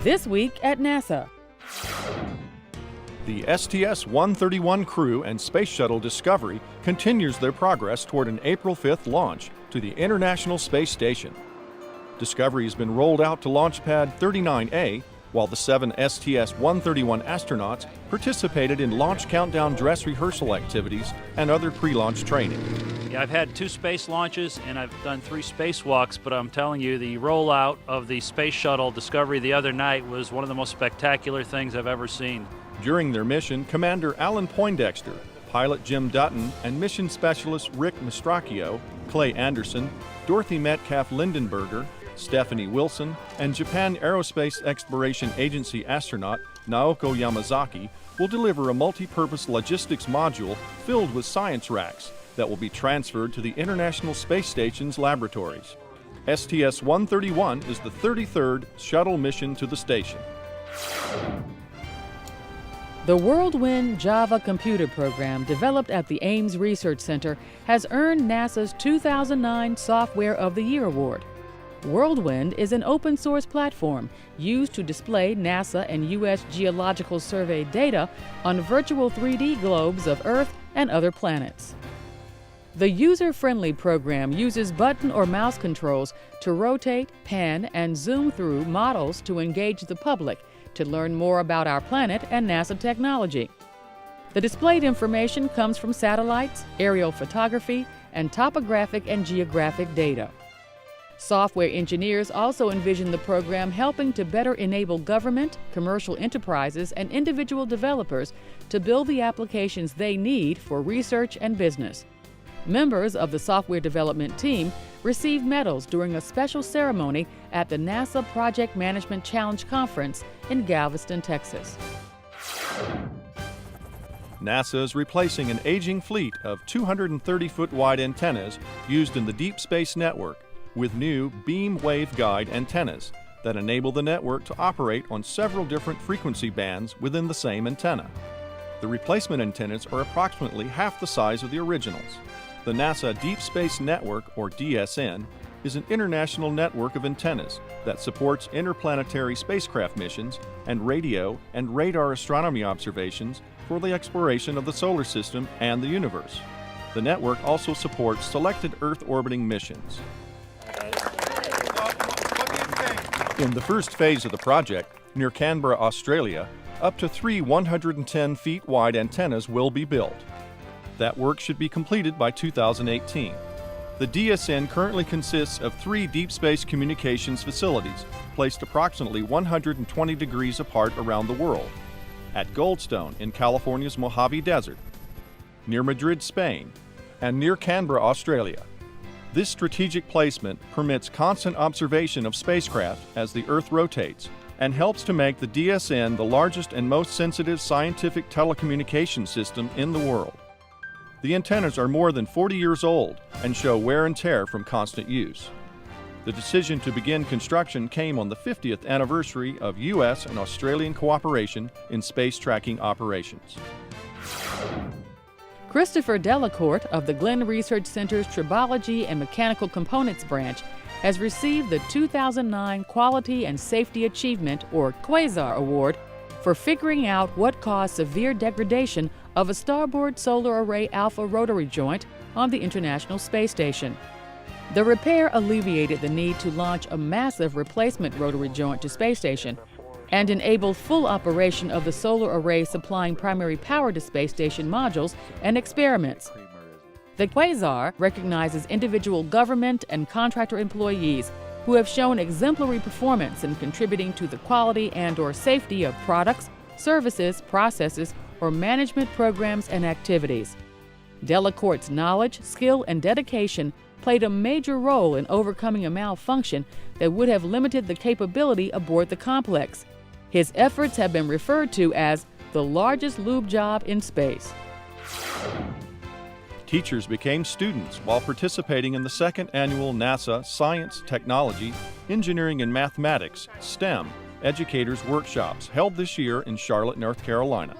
This week at NASA. The STS-131 crew and Space Shuttle Discovery continues their progress toward an April 5th launch to the International Space Station. Discovery has been rolled out to Launch Pad 39A, while the 7 STS-131 astronauts participated in launch countdown dress rehearsal activities and other pre-launch training. Yeah, I've had 2 space launches and I've done 3 spacewalks, but I'm telling you, the rollout of the Space Shuttle Discovery the other night was one of the most spectacular things I've ever seen. During their mission, Commander Alan Poindexter, pilot Jim Dutton, and mission specialist Rick Mastracchio, Clay Anderson, Dorothy Metcalf Lindenberger, Stephanie Wilson, and Japan Aerospace Exploration Agency astronaut Naoko Yamazaki will deliver a multi-purpose logistics module filled with science racks that will be transferred to the International Space Station's laboratories. STS-131 is the 33rd shuttle mission to the station. The Whirlwind Java computer program developed at the Ames Research Center has earned NASA's 2009 Software of the Year award. Whirlwind is an open-source platform used to display NASA and U.S. Geological Survey data on virtual 3D globes of Earth and other planets. The user-friendly program uses button or mouse controls to rotate, pan, and zoom through models to engage the public to learn more about our planet and NASA technology. The displayed information comes from satellites, aerial photography, and topographic and geographic data. Software engineers also envision the program helping to better enable government, commercial enterprises, and individual developers to build the applications they need for research and business. Members of the software development team received medals during a special ceremony at the NASA Project Management Challenge Conference in Galveston, Texas. NASA is replacing an aging fleet of 230-foot wide antennas used in the Deep Space Network with new beam waveguide antennas that enable the network to operate on several different frequency bands within the same antenna. The replacement antennas are approximately half the size of the originals. The NASA Deep Space Network, or DSN, is an international network of antennas that supports interplanetary spacecraft missions and radio and radar astronomy observations for the exploration of the solar system and the universe. The network also supports selected Earth-orbiting missions. In the first phase of the project, near Canberra, Australia, up to 3 110 feet wide antennas will be built. That work should be completed by 2018. The DSN currently consists of 3 deep space communications facilities placed approximately 120 degrees apart around the world. At Goldstone in California's Mojave Desert, near Madrid, Spain, and near Canberra, Australia. This strategic placement permits constant observation of spacecraft as the Earth rotates and helps to make the DSN the largest and most sensitive scientific telecommunication system in the world. The antennas are more than 40 years old and show wear and tear from constant use. The decision to begin construction came on the 50th anniversary of U.S. and Australian cooperation in space tracking operations. Christopher Delacourt of the Glenn Research Center's Tribology and Mechanical Components branch has received the 2009 Quality and Safety Achievement, or Quasar Award, for figuring out what caused severe degradation of a starboard solar array alpha rotary joint on the International Space Station. The repair alleviated the need to launch a massive replacement rotary joint to space station and enabled full operation of the solar array supplying primary power to space station modules and experiments. The Quasar recognizes individual government and contractor employees who have shown exemplary performance in contributing to the quality and/or safety of products, services, processes, or management programs and activities. Delacourt's knowledge, skill, and dedication played a major role in overcoming a malfunction that would have limited the capability aboard the complex. His efforts have been referred to as the largest lube job in space. Teachers became students while participating in the 2nd annual NASA Science, Technology, Engineering and Mathematics, STEM, Educators Workshops held this year in Charlotte, North Carolina.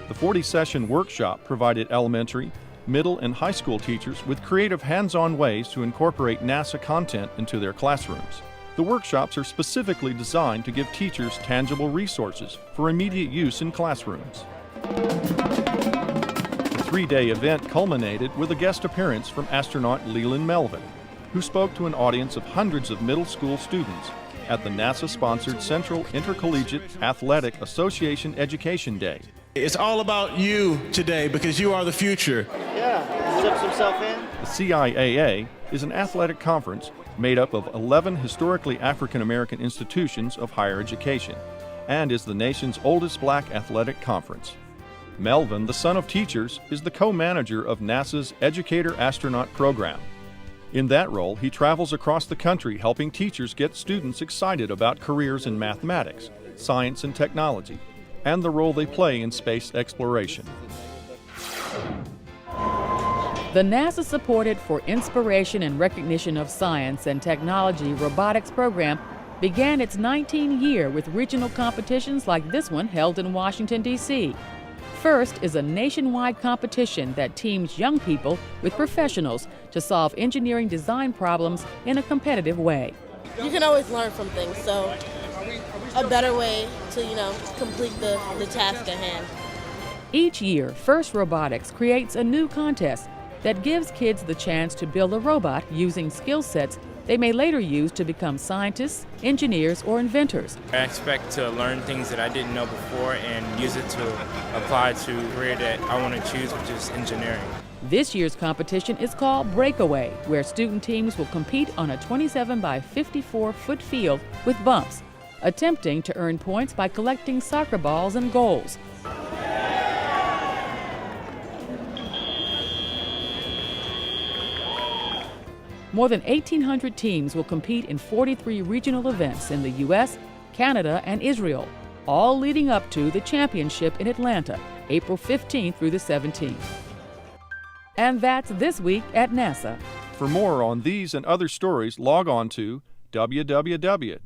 The 40-session workshop provided elementary, middle, and high school teachers with creative hands-on ways to incorporate NASA content into their classrooms. The workshops are specifically designed to give teachers tangible resources for immediate use in classrooms. The three-day event culminated with a guest appearance from astronaut Leland Melvin, who spoke to an audience of hundreds of middle school students at the NASA-sponsored Central Intercollegiate Athletic Association Education Day. It's all about you today because you are the future. Yeah, steps himself in. The CIAA is an athletic conference made up of 11 historically African-American institutions of higher education and is the nation's oldest black athletic conference. Melvin, the son of teachers, is the co-manager of NASA's Educator Astronaut program. In that role, he travels across the country helping teachers get students excited about careers in mathematics, science and technology, and the role they play in space exploration. The NASA-supported For Inspiration and Recognition of Science and Technology robotics program began its 19th year with regional competitions like this one held in Washington, D.C. First is a nationwide competition that teams young people with professionals to solve engineering design problems in a competitive way. You can always learn from things, so a better way to, complete the task at hand. Each year, First Robotics creates a new contest that gives kids the chance to build a robot using skill sets they may later use to become scientists, engineers, or inventors. I expect to learn things that I didn't know before and use it to apply to a career that I want to choose, which is engineering. This year's competition is called Breakaway, where student teams will compete on a 27 by 54-foot field with bumps, attempting to earn points by collecting soccer balls and goals. More than 1,800 teams will compete in 43 regional events in the U.S., Canada, and Israel, all leading up to the championship in Atlanta, April 15th through the 17th. And that's This Week at NASA. For more on these and other stories, log on to www.nasa.gov.